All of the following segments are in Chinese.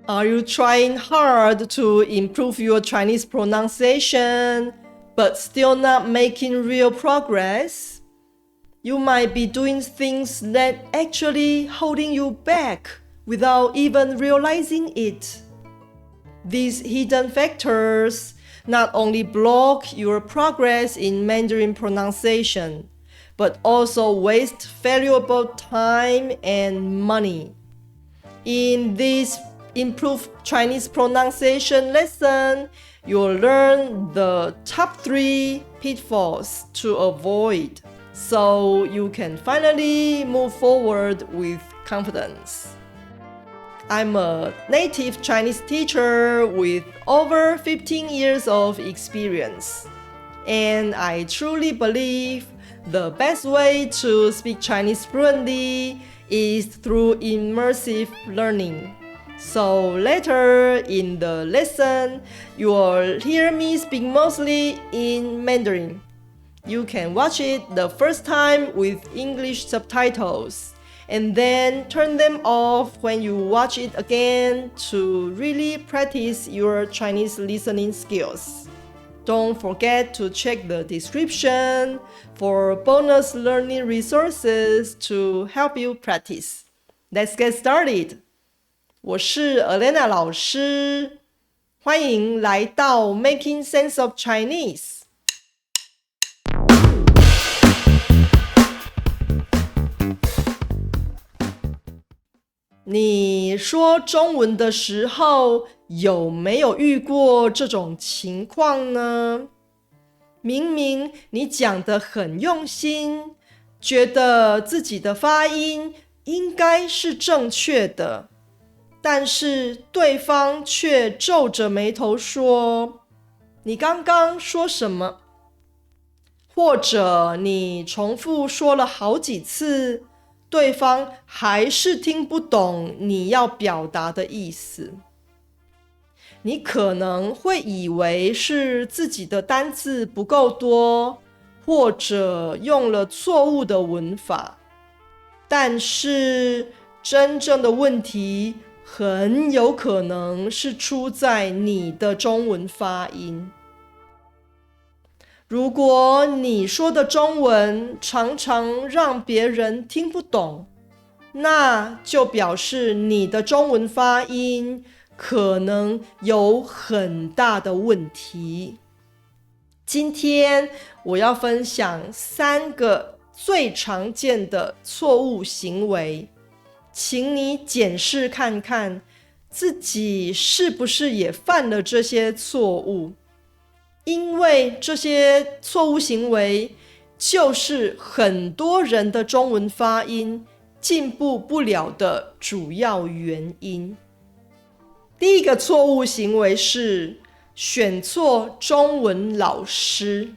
Are you trying hard to improve your Chinese pronunciation, but still not making real progress? You might be doing things that actually holding you back without even realizing it. These hidden factors not only block your progress in Mandarin pronunciation, but also waste valuable time and money. In this improved Chinese pronunciation lesson, you'll learn the top 3 pitfalls to avoid, so you can finally move forward with confidence. I'm a native Chinese teacher with over 15 years of experience, and I truly believe the best way to speak Chinese fluently is through immersive learning. So later in the lesson, you will hear me speak mostly in Mandarin. You can watch it the first time with English subtitles, and then turn them off when you watch it again to really practice your Chinese listening skills. Don't forget to check the description for bonus learning resources to help you practice. Let's get started. 我是 Elena 老师，欢迎来到 Making Sense of Chinese。你说中文的时候，有没有遇过这种情况呢？明明你讲得很用心，觉得自己的发音应该是正确的，但是对方却皱着眉头说：“你刚刚说什么？”或者你重复说了好几次，对方还是听不懂你要表达的意思。你可能会以为是自己的单字不够多，或者用了错误的文法，但是真正的问题很有可能是出在你的中文发音。如果你说的中文常常让别人听不懂，那就表示你的中文发音可能有很大的问题。今天我要分享3个最常见的错误行为，请你检视看看自己是不是也犯了这些错误。因为这些错误行为就是很多人的中文发音进步不了的主要原因。第一个错误行为是选错中文老师。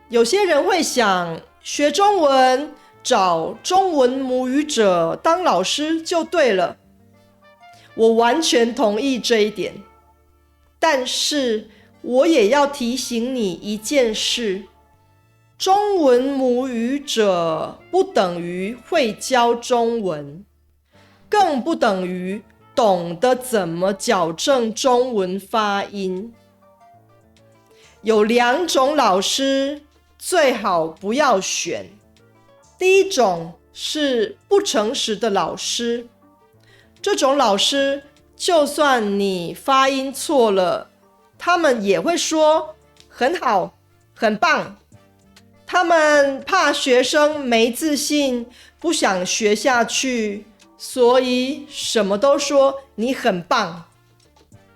有些人会想，学中文找中文母语者当老师就对了。我完全同意这一点，但是我也要提醒你一件事，中文母语者不等于会教中文，更不等于懂得怎么矫正中文发音。有2种老师最好不要选。第一种是不诚实的老师，这种老师就算你发音错了，他们也会说很好，很棒。他们怕学生没自信，不想学下去，所以什么都说你很棒。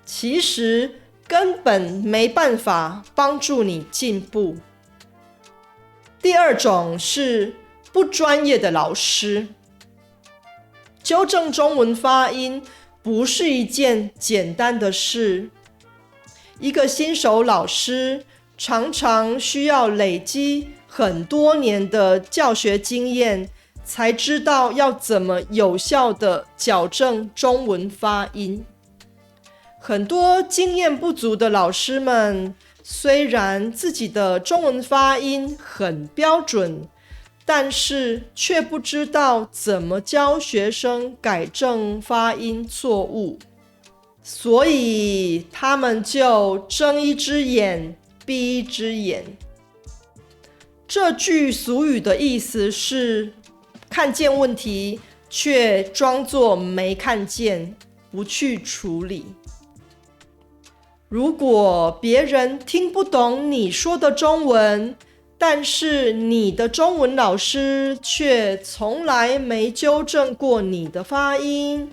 其实根本没办法帮助你进步。第2种是不专业的老师。纠正中文发音不是一件简单的事。一个新手老师常常需要累积很多年的教学经验，才知道要怎么有效地矫正中文发音。很多经验不足的老师们，虽然自己的中文发音很标准，但是却不知道怎么教学生改正发音错误，所以他们就睁一只眼闭一只眼。这句俗语的意思是看见问题却装作没看见，不去处理。如果别人听不懂你说的中文，但是你的中文老师却从来没纠正过你的发音，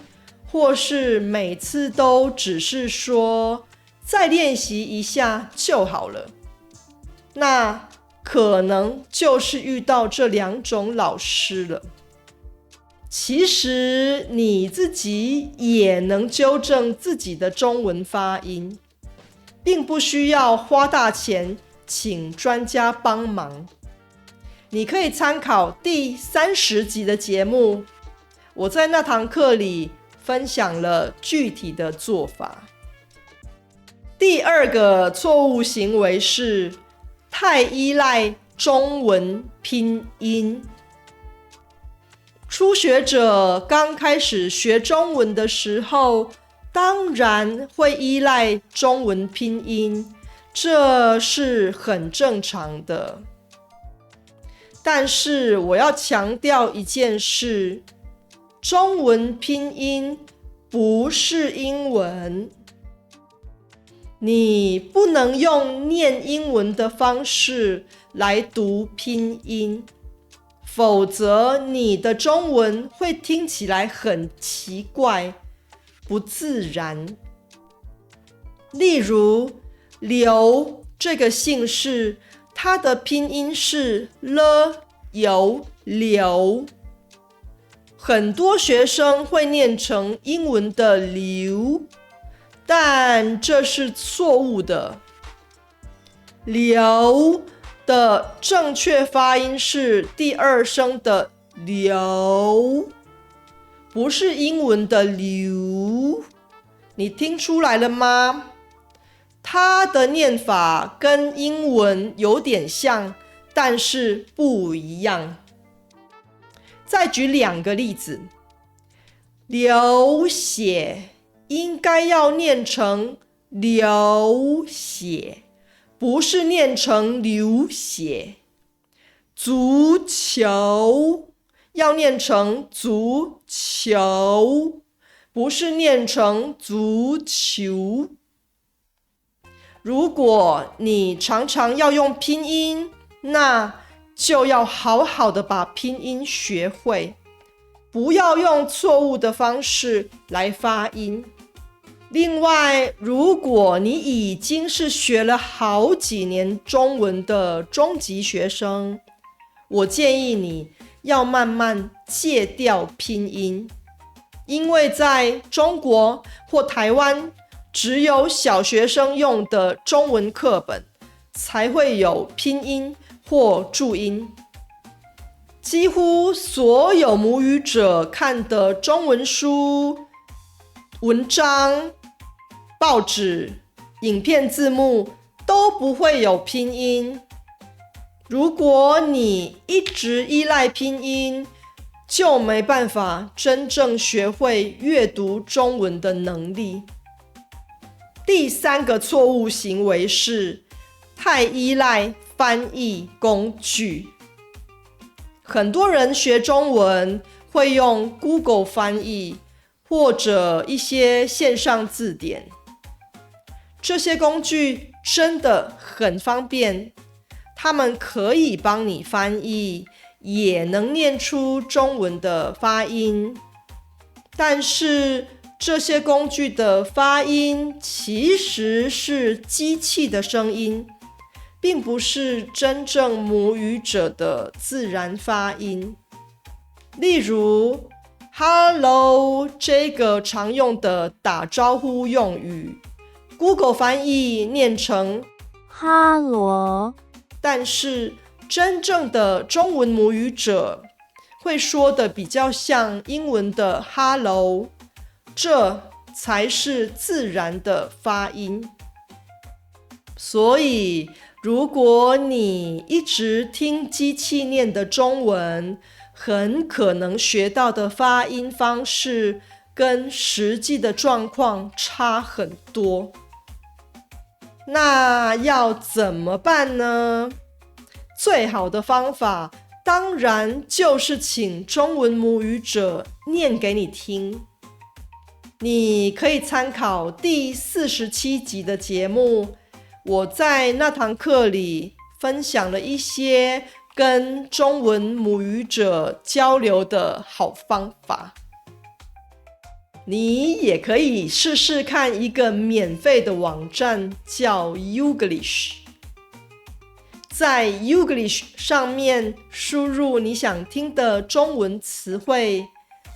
或是每次都只是说再练习一下就好了，那可能就是遇到这2种老师了。其实你自己也能纠正自己的中文发音，并不需要花大钱请专家帮忙。你可以参考第30集的节目，我在那堂课里分享了具体的做法。第2个错误行为是太依赖中文拼音。初学者刚开始学中文的时候，当然会依赖中文拼音，这是很正常的。但是我要强调一件事，中文拼音不是英文，你不能用念英文的方式来读拼音，否则你的中文会听起来很奇怪，不自然。例如刘这个姓氏，它的拼音是了有刘，很多学生会念成英文的刘，但这是错误的。刘的正确发音是第2声的流，不是英文的流。你听出来了吗？它的念法跟英文有点像，但是不一样。再举2个例子，流血应该要念成流血，不是念成流血。足球要念成足球，不是念成足球。如果你常常要用拼音，那就要好好的把拼音学会，不要用错误的方式来发音。另外，如果你已经是学了好几年中文的中级学生，我建议你要慢慢戒掉拼音，因为在中国或台湾，只有小学生用的中文课本才会有拼音或注音。几乎所有母语者看的中文书、文章、报纸、影片字幕都不会有拼音。如果你一直依赖拼音，就没办法真正学会阅读中文的能力。第3个错误行为是太依赖翻译工具。很多人学中文会用 Google 翻译或者一些线上字典，这些工具真的很方便，他们可以帮你翻译，也能念出中文的发音。但是这些工具的发音其实是机器的声音，并不是真正母语者的自然发音。例如 Hello 这个常用的打招呼用语， Google 翻译念成哈罗，但是真正的中文母语者会说的比较像英文的 Hello， 这才是自然的发音。所以如果你一直听机器念的中文，很可能学到的发音方式跟实际的状况差很多。那要怎么办呢？最好的方法当然就是请中文母语者念给你听。你可以参考第47集的节目，我在那堂课里分享了一些跟中文母语者交流的好方法。你也可以试试看一个免费的网站，叫 Youglish。在 Youglish 上面输入你想听的中文词汇，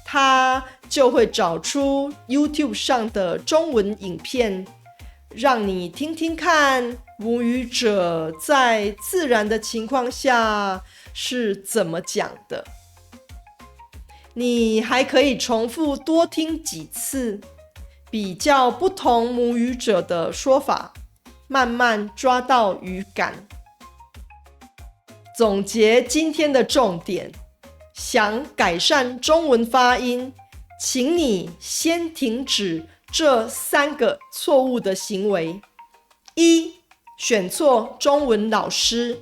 它就会找出 YouTube 上的中文影片，让你听听看母语者在自然的情况下是怎么讲的。你还可以重复多听几次，比较不同母语者的说法，慢慢抓到语感。总结今天的重点，想改善中文发音，请你先停止这3个错误的行为。1. 选错中文老师，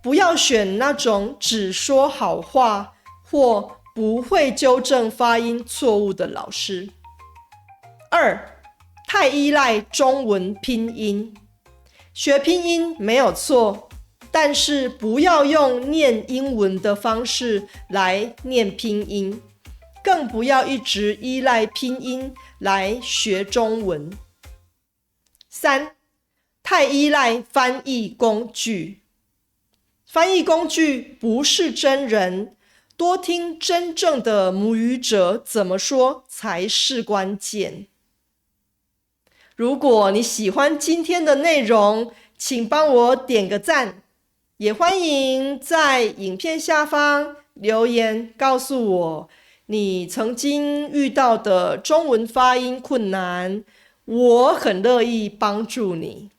不要选那种只说好话或不会纠正发音错误的老师。2. 太依赖中文拼音，学拼音没有错，但是不要用念英文的方式来念拼音，更不要一直依赖拼音来学中文。3. 太依赖翻译工具，翻译工具不是真人，多听真正的母语者怎么说才是关键。如果你喜欢今天的内容，请帮我点个赞，也欢迎在影片下方留言告诉我你曾经遇到的中文发音困难，我很乐意帮助你。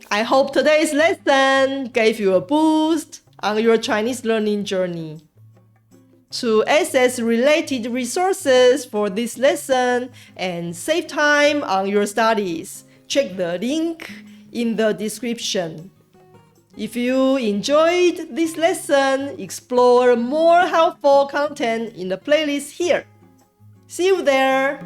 I hope today's lesson gave you a boost on your Chinese learning journey. To access related resources for this lesson and save time on your studies, check the link in the description. If you enjoyed this lesson, explore more helpful content in the playlist here. See you there!